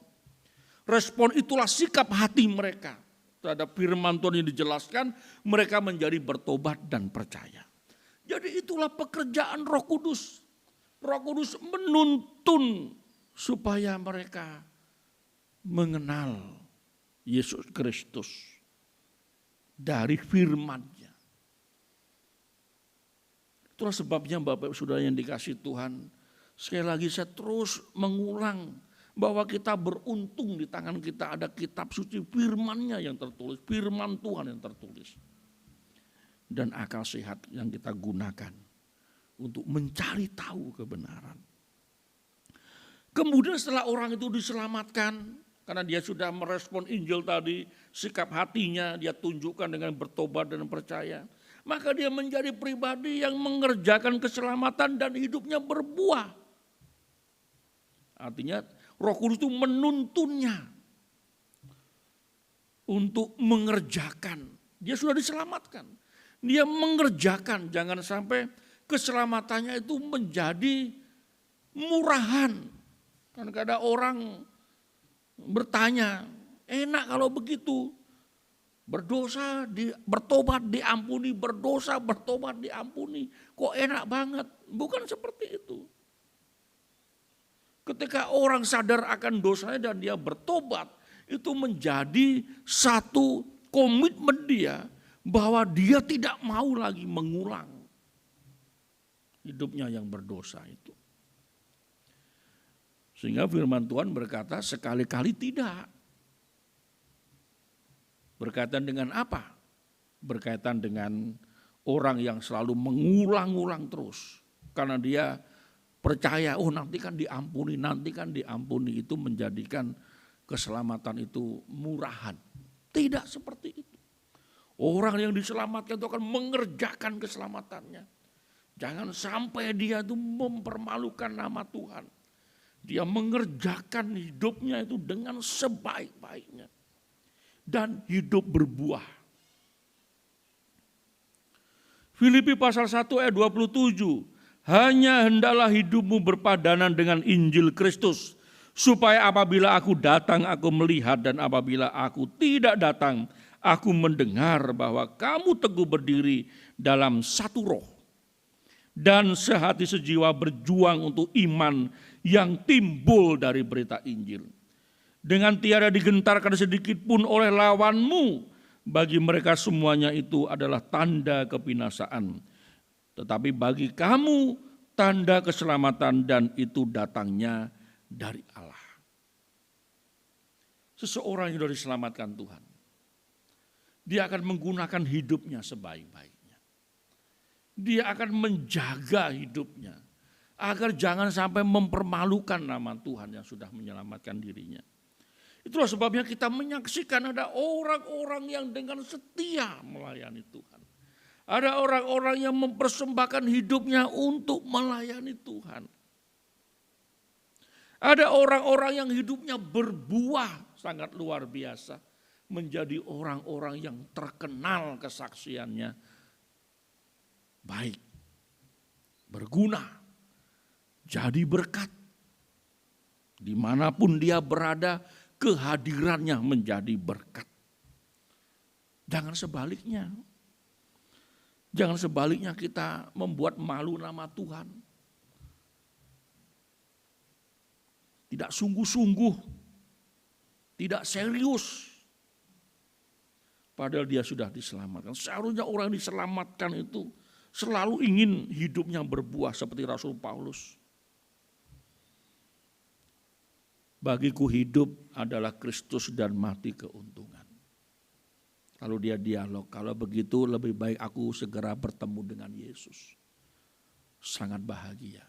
Respon itulah sikap hati mereka terhadap firman Tuhan yang dijelaskan, mereka menjadi bertobat dan percaya. Jadi itulah pekerjaan Roh Kudus. Roh Kudus menuntun supaya mereka mengenal Yesus Kristus dari firman-Nya. Itulah sebabnya Bapak Ibu Saudara yang dikasihi Tuhan, sekali lagi saya terus mengulang bahwa kita beruntung di tangan kita ada kitab suci, firman-Nya yang tertulis, firman Tuhan yang tertulis. Dan akal sehat yang kita gunakan untuk mencari tahu kebenaran. Kemudian setelah orang itu diselamatkan, karena dia sudah merespon Injil tadi, sikap hatinya dia tunjukkan dengan bertobat dan percaya. Maka dia menjadi pribadi yang mengerjakan keselamatan dan hidupnya berbuah. Artinya Roh Kudus itu menuntunnya untuk mengerjakan. Dia sudah diselamatkan. Dia mengerjakan, jangan sampai keselamatannya itu menjadi murahan. Kan kadang orang bertanya, enak kalau begitu. Berdosa, bertobat diampuni, berdosa, bertobat diampuni. Kok enak banget? Bukan seperti itu. Ketika orang sadar akan dosanya dan dia bertobat, itu menjadi satu komitmen dia bahwa dia tidak mau lagi mengulang hidupnya yang berdosa itu. Sehingga firman Tuhan berkata sekali-kali tidak. Berkaitan dengan apa? Berkaitan dengan orang yang selalu mengulang-ulang terus. Karena dia percaya, oh nanti kan diampuni, itu menjadikan keselamatan itu murahan. Tidak seperti itu. Orang yang diselamatkan itu akan mengerjakan keselamatannya. Jangan sampai dia itu mempermalukan nama Tuhan. Dia mengerjakan hidupnya itu dengan sebaik-baiknya. Dan hidup berbuah. Filipi pasal 1 ayat 27. Hanya hendaklah hidupmu berpadanan dengan Injil Kristus, supaya apabila aku datang aku melihat dan apabila aku tidak datang aku mendengar bahwa kamu teguh berdiri dalam satu roh dan sehati sejiwa berjuang untuk iman yang timbul dari berita Injil. Dengan tiada digentarkan sedikit pun oleh lawanmu, bagi mereka semuanya itu adalah tanda kebinasaan. Tetapi bagi kamu tanda keselamatan dan itu datangnya dari Allah. Seseorang yang sudah diselamatkan Tuhan, dia akan menggunakan hidupnya sebaik-baiknya. Dia akan menjaga hidupnya agar jangan sampai mempermalukan nama Tuhan yang sudah menyelamatkan dirinya. Itulah sebabnya kita menyaksikan ada orang-orang yang dengan setia melayani Tuhan. Ada orang-orang yang mempersembahkan hidupnya untuk melayani Tuhan. Ada orang-orang yang hidupnya berbuah sangat luar biasa. Menjadi orang-orang yang terkenal kesaksiannya. Baik, berguna, jadi berkat. Dimanapun dia berada, kehadirannya menjadi berkat. Jangan sebaliknya. Jangan sebaliknya kita membuat malu nama Tuhan. Tidak sungguh-sungguh, tidak serius. Padahal dia sudah diselamatkan. Seharusnya orang yang diselamatkan itu selalu ingin hidupnya berbuah seperti Rasul Paulus. Bagiku hidup adalah Kristus dan mati keuntungan. Lalu dia dialog, kalau begitu lebih baik aku segera bertemu dengan Yesus. Sangat bahagia.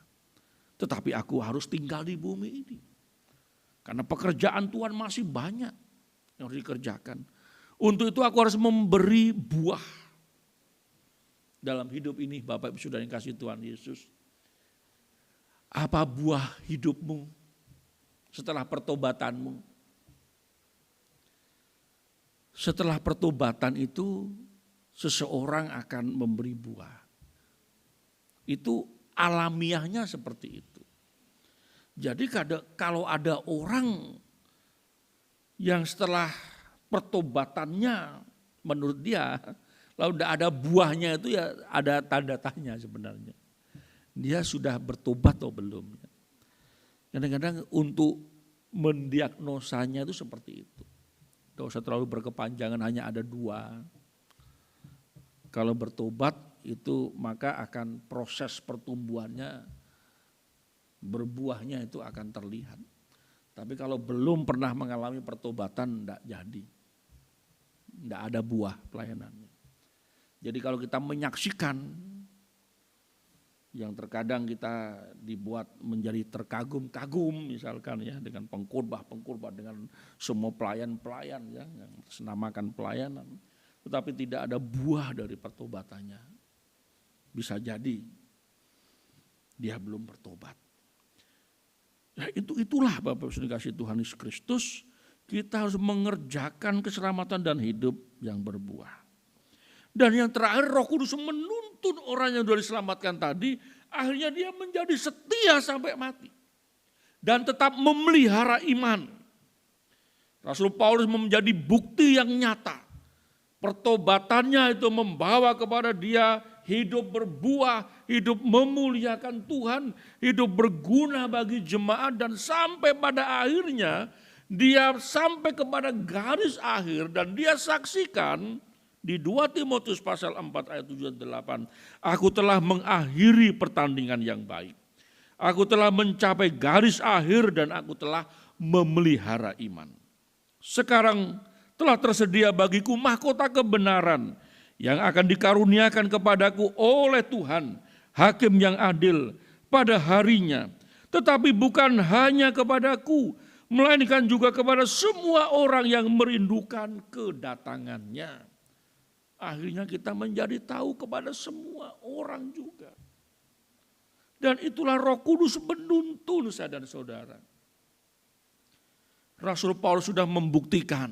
Tetapi aku harus tinggal di bumi ini. Karena pekerjaan Tuhan masih banyak yang harus dikerjakan. Untuk itu aku harus memberi buah. Dalam hidup ini Bapak Ibu Saudara yang kasih Tuhan Yesus. Apa buah hidupmu setelah pertobatanmu? Setelah pertobatan itu seseorang akan memberi buah. Itu alamiahnya seperti itu. Jadi kalau ada orang yang setelah pertobatannya menurut dia, lalu tidak ada buahnya itu ya ada tanda tanya sebenarnya. Dia sudah bertobat atau belum. Kadang-kadang untuk mendiagnosanya itu seperti itu. Tidak usah terlalu berkepanjangan, hanya ada dua. Kalau bertobat itu maka akan proses pertumbuhannya, berbuahnya itu akan terlihat. Tapi kalau belum pernah mengalami pertobatan tidak jadi. Tidak ada buah pelayanannya. Jadi kalau kita menyaksikan yang terkadang kita dibuat menjadi terkagum-kagum misalkan ya dengan pengkhotbah dengan semua pelayan-pelayan ya yang senamakan pelayanan, tetapi tidak ada buah dari pertobatannya. Bisa jadi dia belum bertobat. Ya itulah Bapak Ibu dikasih Tuhan Yesus Kristus, kita harus mengerjakan keselamatan dan hidup yang berbuah. Dan yang terakhir Roh Kudus menuntun orang yang sudah diselamatkan tadi, akhirnya dia menjadi setia sampai mati. Dan tetap memelihara iman. Rasul Paulus menjadi bukti yang nyata. Pertobatannya itu membawa kepada dia hidup berbuah, hidup memuliakan Tuhan, hidup berguna bagi jemaat dan sampai pada akhirnya dia sampai kepada garis akhir dan dia saksikan di 2 Timotius pasal 4 ayat 7 dan 8, aku telah mengakhiri pertandingan yang baik. Aku telah mencapai garis akhir dan aku telah memelihara iman. Sekarang telah tersedia bagiku mahkota kebenaran yang akan dikaruniakan kepadaku oleh Tuhan, Hakim yang adil pada harinya. Tetapi bukan hanya kepadaku, melainkan juga kepada semua orang yang merindukan kedatangannya. Akhirnya kita menjadi tahu kepada semua orang juga. Dan itulah Roh Kudus menuntun saya dan saudara. Rasul Paulus sudah membuktikan.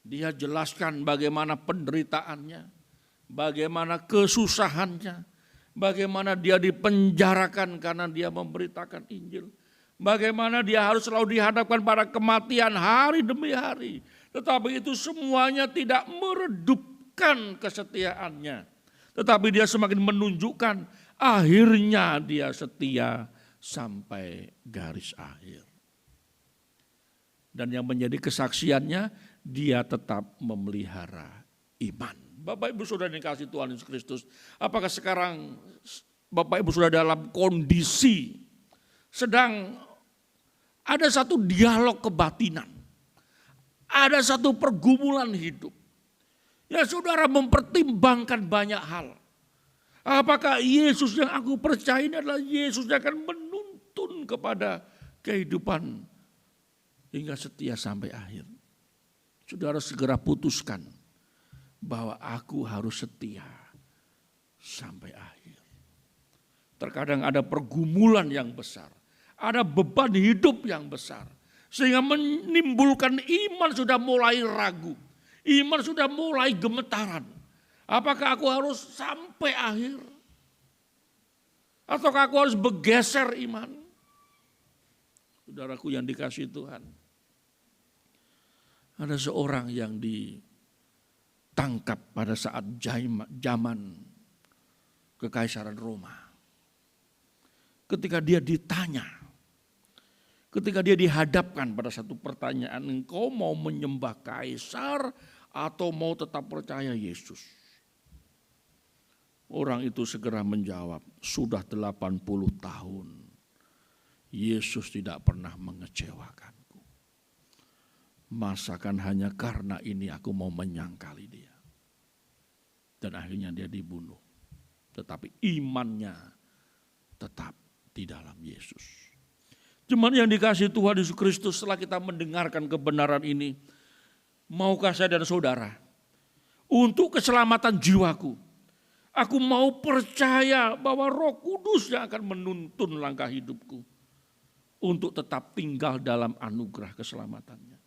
Dia jelaskan bagaimana penderitaannya, bagaimana kesusahannya, bagaimana dia dipenjarakan karena dia memberitakan Injil. Bagaimana dia harus selalu dihadapkan pada kematian hari demi hari. Tetapi itu semuanya tidak meredupkan kesetiaannya. Tetapi dia semakin menunjukkan akhirnya dia setia sampai garis akhir. Dan yang menjadi kesaksiannya, dia tetap memelihara iman. Bapak Ibu Saudara yang dikasihi Tuhan Yesus Kristus, apakah sekarang Bapak Ibu Saudara dalam kondisi sedang ada satu dialog kebatinan? Ada satu pergumulan hidup. Ya saudara mempertimbangkan banyak hal. Apakah Yesus yang aku percaya ini adalah Yesus yang akan menuntun kepada kehidupan hingga setia sampai akhir. Saudara segera putuskan bahwa aku harus setia sampai akhir. Terkadang ada pergumulan yang besar. Ada beban hidup yang besar. Sehingga menimbulkan iman sudah mulai ragu. Iman sudah mulai gemetaran. Apakah aku harus sampai akhir? Ataukah aku harus bergeser iman? Saudaraku yang dikasihi Tuhan. Ada seorang yang ditangkap pada saat zaman Kekaisaran Roma. Ketika dia ditanya, ketika dia dihadapkan pada satu pertanyaan, engkau mau menyembah kaisar atau mau tetap percaya Yesus? Orang itu segera menjawab, sudah 80 tahun Yesus tidak pernah mengecewakanku. Masakan hanya karena ini aku mau menyangkali dia. Dan akhirnya dia dibunuh. Tetapi imannya tetap di dalam Yesus. Cuman yang dikasihi Tuhan Yesus Kristus, setelah kita mendengarkan kebenaran ini, maukah saya dan saudara, untuk keselamatan jiwaku, aku mau percaya bahwa Roh Kudus yang akan menuntun langkah hidupku untuk tetap tinggal dalam anugerah keselamatannya.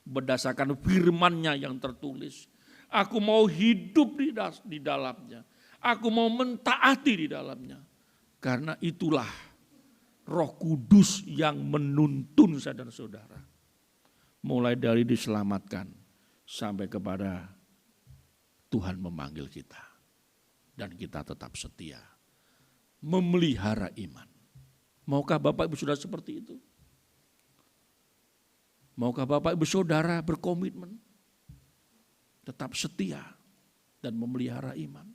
Berdasarkan firman-Nya yang tertulis, aku mau hidup di dalamnya, aku mau mentaati di dalamnya. Karena itulah Roh Kudus yang menuntun saya dan saudara. Mulai dari diselamatkan sampai kepada Tuhan memanggil kita. Dan kita tetap setia. Memelihara iman. Maukah Bapak Ibu Saudara seperti itu? Maukah Bapak Ibu Saudara berkomitmen? Tetap setia dan memelihara iman.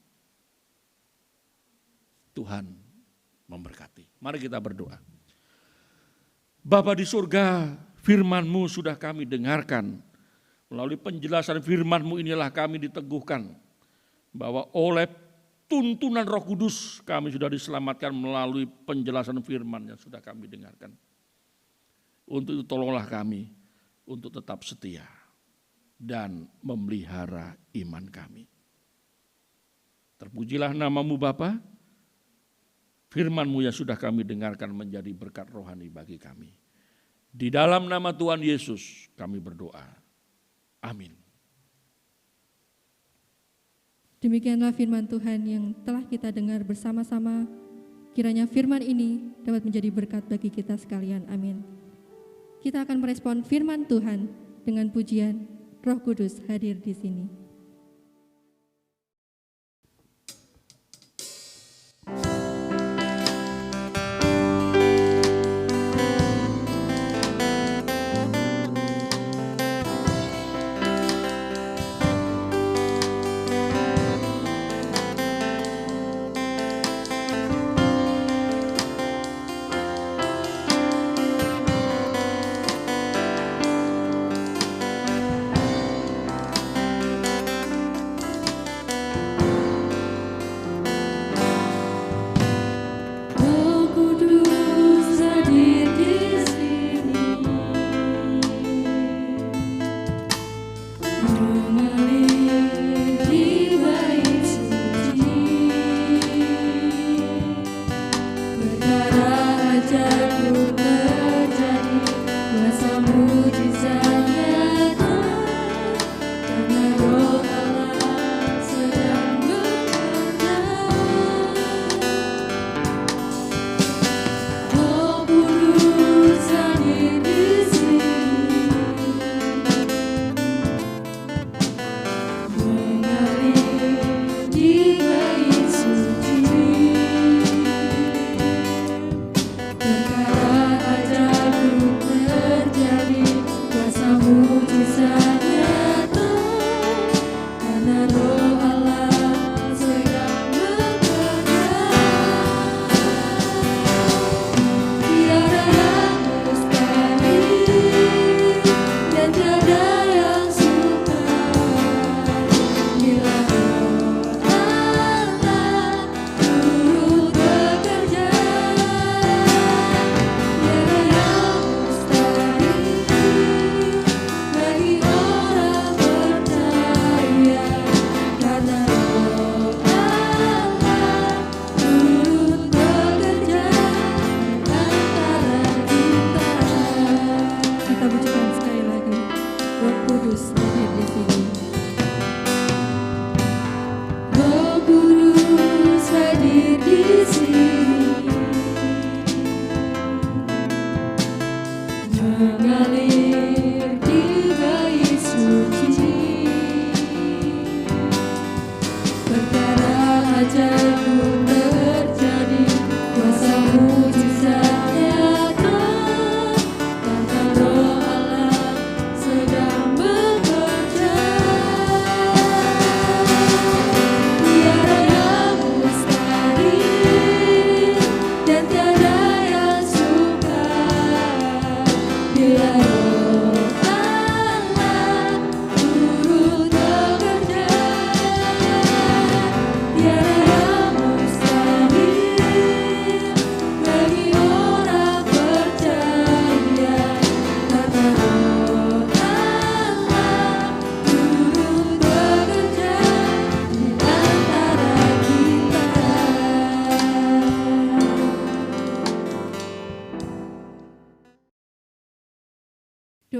Tuhan memberkati. Mari kita berdoa. Bapa di surga, firman-Mu sudah kami dengarkan. Melalui penjelasan firman-Mu inilah kami diteguhkan bahwa oleh tuntunan Roh Kudus kami sudah diselamatkan melalui penjelasan firman yang sudah kami dengarkan. Untuk itu tolonglah kami untuk tetap setia dan memelihara iman kami. Terpujilah nama-Mu Bapa. Firman-Mu yang sudah kami dengarkan menjadi berkat rohani bagi kami. Di dalam nama Tuhan Yesus kami berdoa. Amin. Demikianlah firman Tuhan yang telah kita dengar bersama-sama. Kiranya firman ini dapat menjadi berkat bagi kita sekalian. Amin. Kita akan merespon firman Tuhan dengan pujian Roh Kudus hadir di sini.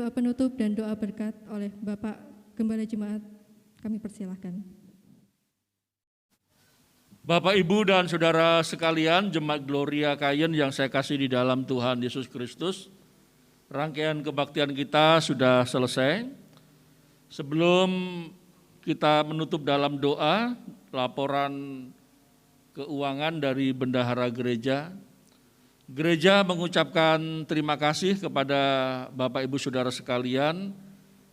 doa penutup dan doa berkat oleh Bapak Gembala Jemaat. Kami persilahkan. Bapak, Ibu, dan Saudara sekalian, Jemaat Gloria Kayen yang saya kasih di dalam Tuhan Yesus Kristus, rangkaian kebaktian kita sudah selesai. Sebelum kita menutup dalam doa, laporan keuangan dari Bendahara Gereja. Gereja mengucapkan terima kasih kepada Bapak Ibu Saudara sekalian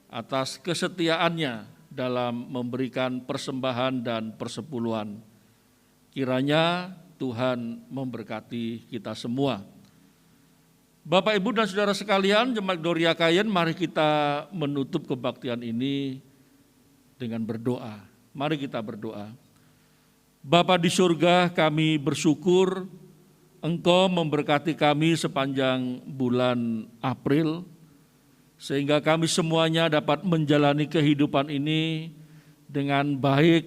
atas kesetiaannya dalam memberikan persembahan dan persepuluhan. Kiranya Tuhan memberkati kita semua. Bapak, Ibu, dan Saudara sekalian, Jemaat Gloria Kayen, mari kita menutup kebaktian ini dengan berdoa. Mari kita berdoa. Bapa di surga, kami bersyukur Engkau memberkati kami sepanjang bulan April, sehingga kami semuanya dapat menjalani kehidupan ini dengan baik,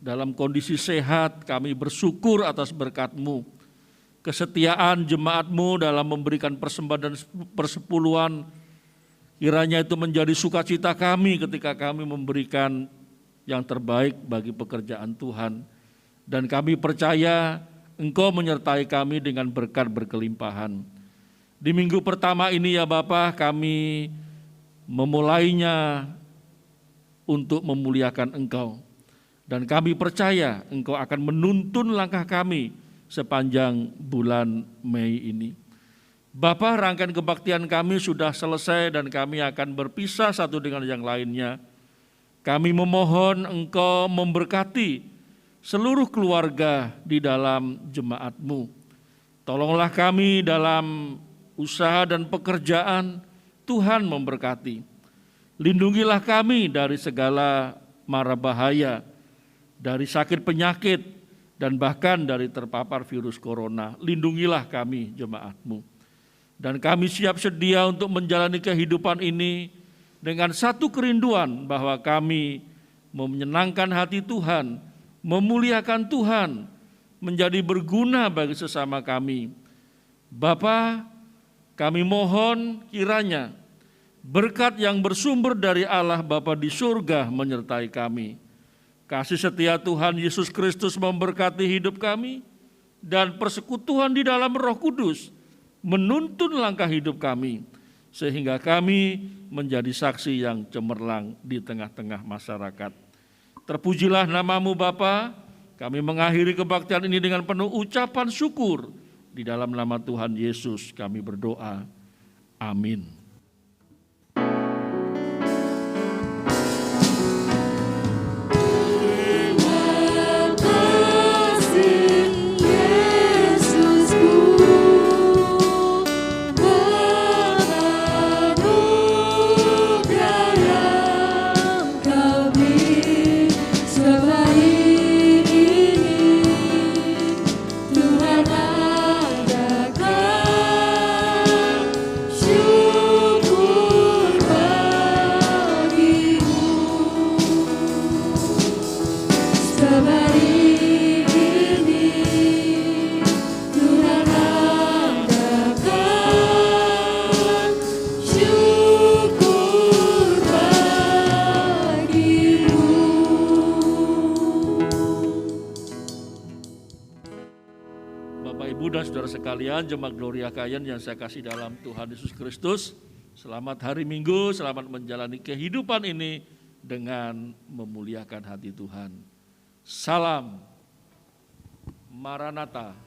dalam kondisi sehat. Kami bersyukur atas berkat-Mu. Kesetiaan jemaat-Mu dalam memberikan persembahan dan persepuluhan, kiranya itu menjadi sukacita kami ketika kami memberikan yang terbaik bagi pekerjaan Tuhan. Dan kami percaya Engkau menyertai kami dengan berkat berkelimpahan. Di minggu pertama ini ya Bapa, kami memulainya untuk memuliakan Engkau. Dan kami percaya Engkau akan menuntun langkah kami sepanjang bulan Mei ini. Bapa, rangkaian kebaktian kami sudah selesai dan kami akan berpisah satu dengan yang lainnya. Kami memohon Engkau memberkati seluruh keluarga di dalam jemaat-Mu. Tolonglah kami dalam usaha dan pekerjaan, Tuhan memberkati. Lindungilah kami dari segala mara bahaya, dari sakit penyakit, dan bahkan dari terpapar virus corona. Lindungilah kami jemaat-Mu. Dan kami siap sedia untuk menjalani kehidupan ini dengan satu kerinduan bahwa kami menyenangkan hati Tuhan, memuliakan Tuhan, menjadi berguna bagi sesama kami. Bapa, kami mohon kiranya berkat yang bersumber dari Allah Bapa di surga menyertai kami. Kasih setia Tuhan Yesus Kristus memberkati hidup kami, dan persekutuan di dalam Roh Kudus menuntun langkah hidup kami, sehingga kami menjadi saksi yang cemerlang di tengah-tengah masyarakat. Terpujilah nama-Mu Bapa. Kami mengakhiri kebaktian ini dengan penuh ucapan syukur. Di dalam nama Tuhan Yesus kami berdoa. Amin. Sekalian, Jemaat Gloria Kayen yang saya kasih dalam Tuhan Yesus Kristus, selamat hari Minggu, selamat menjalani kehidupan ini dengan memuliakan hati Tuhan. Salam Maranatha.